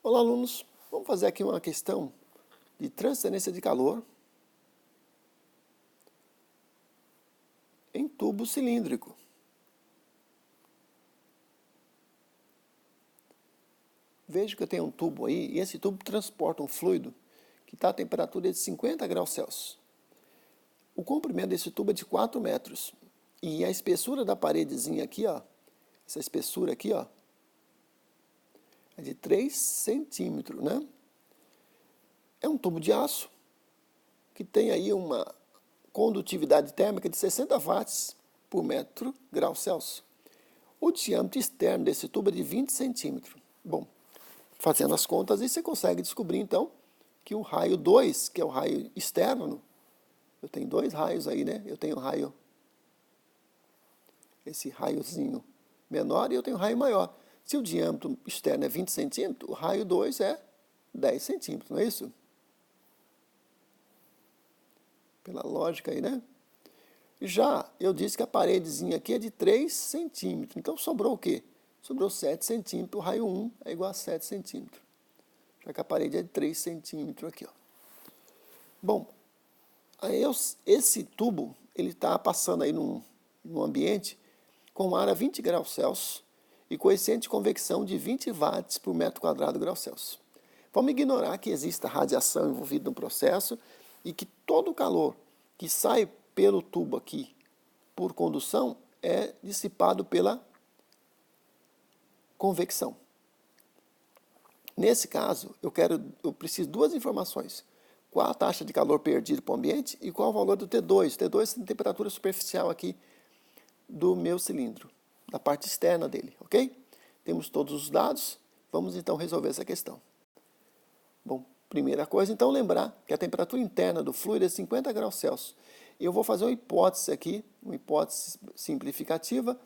Olá, alunos. Vamos fazer aqui uma questão de transferência de calor em tubo cilíndrico. Veja que eu tenho um tubo aí, e esse tubo transporta um fluido que está a temperatura de 50 graus Celsius. O comprimento desse tubo é de 4 metros. E a espessura da paredezinha aqui, ó, essa espessura aqui, ó, é de 3 centímetros, né? É um tubo de aço que tem aí uma condutividade térmica de 60 watts por metro grau Celsius. O diâmetro externo desse tubo é de 20 centímetros. Bom, fazendo as contas aí você consegue descobrir então que o raio 2, que é o raio externo, eu tenho dois raios aí, né? Eu tenho o raio, esse raiozinho menor, e eu tenho o raio maior. Se o diâmetro externo é 20 centímetros, o raio 2 é 10 centímetros, não é isso? Pela lógica aí, né? Já eu disse que a paredezinha aqui é de 3 centímetros. Então sobrou o quê? Sobrou 7 centímetros. O raio 1 é igual a 7 centímetros. Já que a parede é de 3 centímetros aqui, ó. Bom, aí esse tubo, ele está passando aí num ambiente com ar a 20 graus Celsius e coeficiente de convecção de 20 watts por metro quadrado grau Celsius. Vamos ignorar que exista radiação envolvida no processo e que todo o calor que sai pelo tubo aqui por condução é dissipado pela convecção. Nesse caso, eu preciso de duas informações. Qual a taxa de calor perdido para o ambiente e qual o valor do T2. T2 é a temperatura superficial aqui do meu cilindro, da parte externa dele, ok? Temos todos os dados, vamos então resolver essa questão. Bom, primeira coisa, então, lembrar que a temperatura interna do fluido é 50 graus Celsius. Eu vou fazer uma hipótese aqui, uma hipótese simplificativa.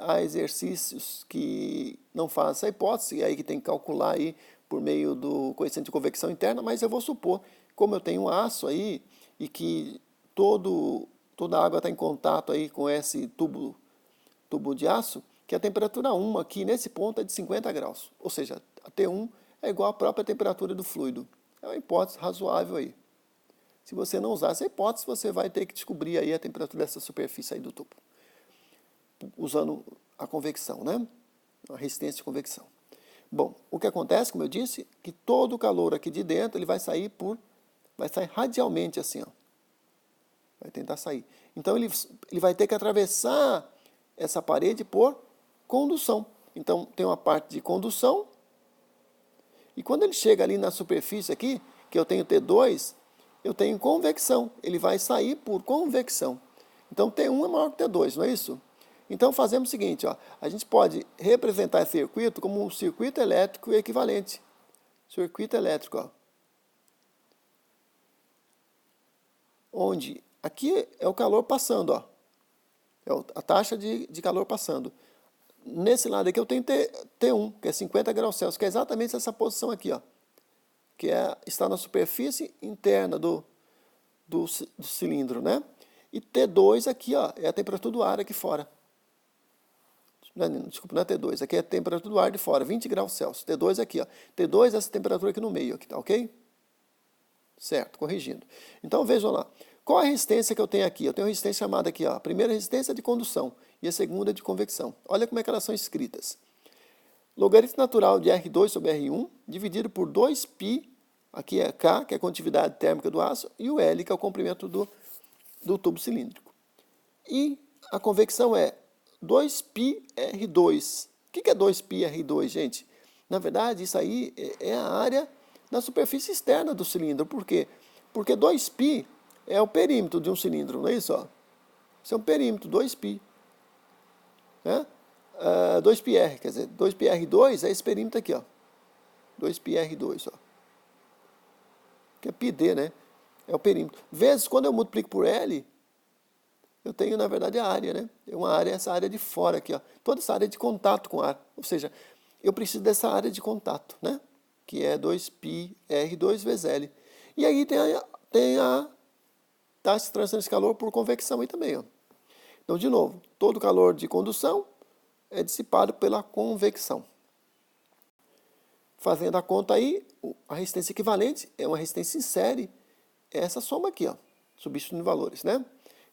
Há exercícios que não fazem essa hipótese, e aí que tem que calcular aí por meio do coeficiente de convecção interna, mas eu vou supor, como eu tenho um aço aí, e que toda a água está em contato aí com esse tubo de aço, que a temperatura 1 aqui nesse ponto é de 50 graus. Ou seja, a T1 é igual à própria temperatura do fluido. É uma hipótese razoável aí. Se você não usar essa hipótese, você vai ter que descobrir aí a temperatura dessa superfície aí do tubo, usando a convecção, né? A resistência de convecção. Bom, o que acontece, como eu disse, que todo o calor aqui de dentro, ele vai sair radialmente assim, ó. Vai tentar sair. Então, ele vai ter que atravessar essa parede por condução. Então, tem uma parte de condução, e quando ele chega ali na superfície aqui, que eu tenho T2, eu tenho convecção. Ele vai sair por convecção. Então, T1 é maior que T2, não é isso? Então, fazemos o seguinte, ó, a gente pode representar esse circuito como um circuito elétrico equivalente. Circuito elétrico, ó. Onde aqui é o calor passando, ó. É a taxa de calor passando. Nesse lado aqui eu tenho T1, que é 50 graus Celsius, que é exatamente essa posição aqui, ó, que está na superfície interna do cilindro, né? E T2 aqui, ó, é a temperatura do ar aqui fora. Desculpa, não é T2, aqui é a temperatura do ar de fora, 20 graus Celsius. T2 aqui, ó. T2 é essa temperatura aqui no meio, aqui, tá ok? Certo, corrigindo. Então vejam lá. Qual a resistência que eu tenho aqui? Eu tenho uma resistência chamada aqui, ó, a primeira resistência é de condução e a segunda é de convecção. Olha como é que elas são escritas. Logaritmo natural de R2 sobre R1 dividido por 2π, aqui é K, que é a condutividade térmica do aço, e o L, que é o comprimento do tubo cilíndrico. E a convecção é 2πr2. O que é 2πr2, gente? Na verdade, isso aí é a área da superfície externa do cilindro. Por quê? Porque 2π é o perímetro de um cilindro, não é isso? Ó? Isso é um perímetro, 2π. Né? 2πr, quer dizer, 2πr2 é esse perímetro aqui, ó. 2πr2, ó. Que é πd, né? É o perímetro. Vezes, quando eu multiplico por L, eu tenho, na verdade, a área, né? É uma área, essa área de fora aqui, ó. Toda essa área de contato com o ar. Ou seja, eu preciso dessa área de contato, né? Que é 2πr2 vezes L. E aí tem a taxa de transferência de calor por convecção aí também, ó. Então, de novo, todo calor de condução é dissipado pela convecção. Fazendo a conta aí, a resistência equivalente é uma resistência em série, é essa soma aqui, ó, substituindo valores, né?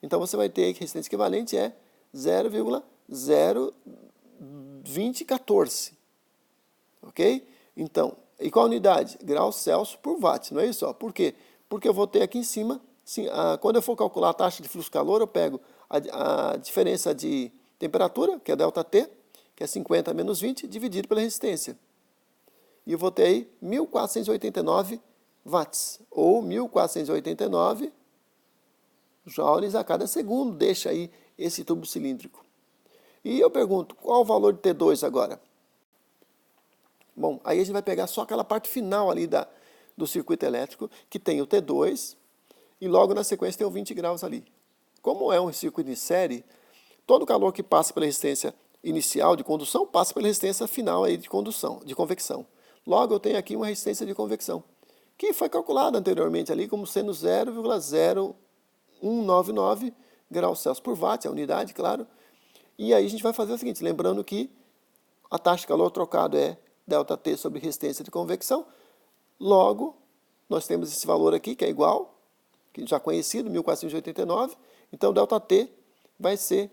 Então você vai ter que a resistência equivalente é 0,02014, ok? Então, e qual a unidade? Graus Celsius por watt, não é isso? Ó? Por quê? Porque eu vou ter aqui em cima, quando eu for calcular a taxa de fluxo-calor, eu pego a diferença de temperatura, que é ΔT, que é 50 menos 20, dividido pela resistência. E eu vou ter aí 1.489 watts, ou 1.489 joules a cada segundo, deixa aí esse tubo cilíndrico. E eu pergunto, qual o valor de T2 agora? Bom, aí a gente vai pegar só aquela parte final ali do circuito elétrico, que tem o T2, e logo na sequência tem o 20 graus ali. Como é um circuito em série, todo o calor que passa pela resistência inicial de condução passa pela resistência final aí de condução, de convecção. Logo eu tenho aqui uma resistência de convecção, que foi calculada anteriormente ali como sendo 0,0199 graus Celsius por watt, a unidade, claro. E aí a gente vai fazer o seguinte, lembrando que a taxa de calor trocado é ΔT sobre resistência de convecção. Logo, nós temos esse valor aqui, que é igual, que já conhecido, 1.489. Então, ΔT vai ser,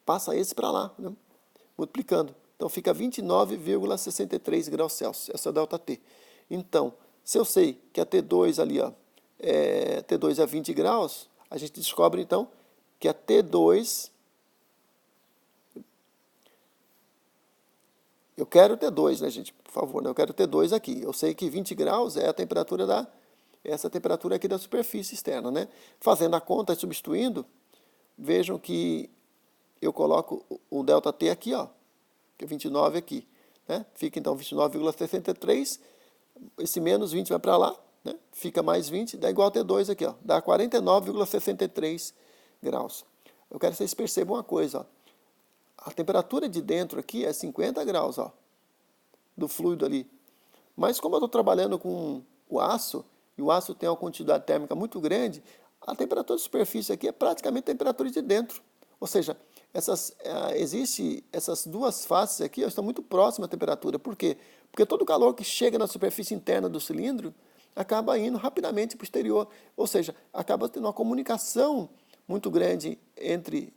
passa esse para lá, né? Multiplicando. Então, fica 29,63 graus Celsius. Essa é a ΔT. Então, se eu sei que a T2 ali, ó, T2 é 20 graus, a gente descobre, então, que a T2... Eu quero T2, né, gente? Por favor, né? Eu quero T2 aqui. Eu sei que 20 graus é a temperatura essa temperatura aqui da superfície externa, né? Fazendo a conta e substituindo, vejam que eu coloco o ΔT aqui, ó, que é 29 aqui, né? Fica então 29,63, esse menos 20 vai para lá, né? Fica mais 20, dá igual a T2 aqui, ó, dá 49,63 graus. Eu quero que vocês percebam uma coisa, ó. A temperatura de dentro aqui é 50 graus, ó, do fluido ali. Mas como eu estou trabalhando com o aço, e o aço tem uma quantidade térmica muito grande, a temperatura de superfície aqui é praticamente a temperatura de dentro. Ou seja, essas duas faces aqui estão muito próximas à temperatura. Por quê? Porque todo o calor que chega na superfície interna do cilindro acaba indo rapidamente para o exterior. Ou seja, acaba tendo uma comunicação muito grande entre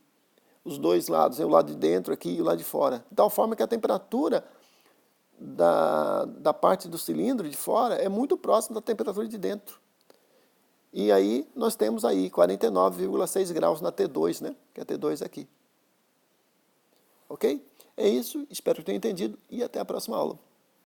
os dois lados, o lado de dentro aqui e o lado de fora. De tal forma que a temperatura da parte do cilindro de fora é muito próxima da temperatura de dentro. E aí nós temos aí 49,6 graus na T2, né? Que é a T2 aqui. Ok? É isso, espero que tenham entendido e até a próxima aula.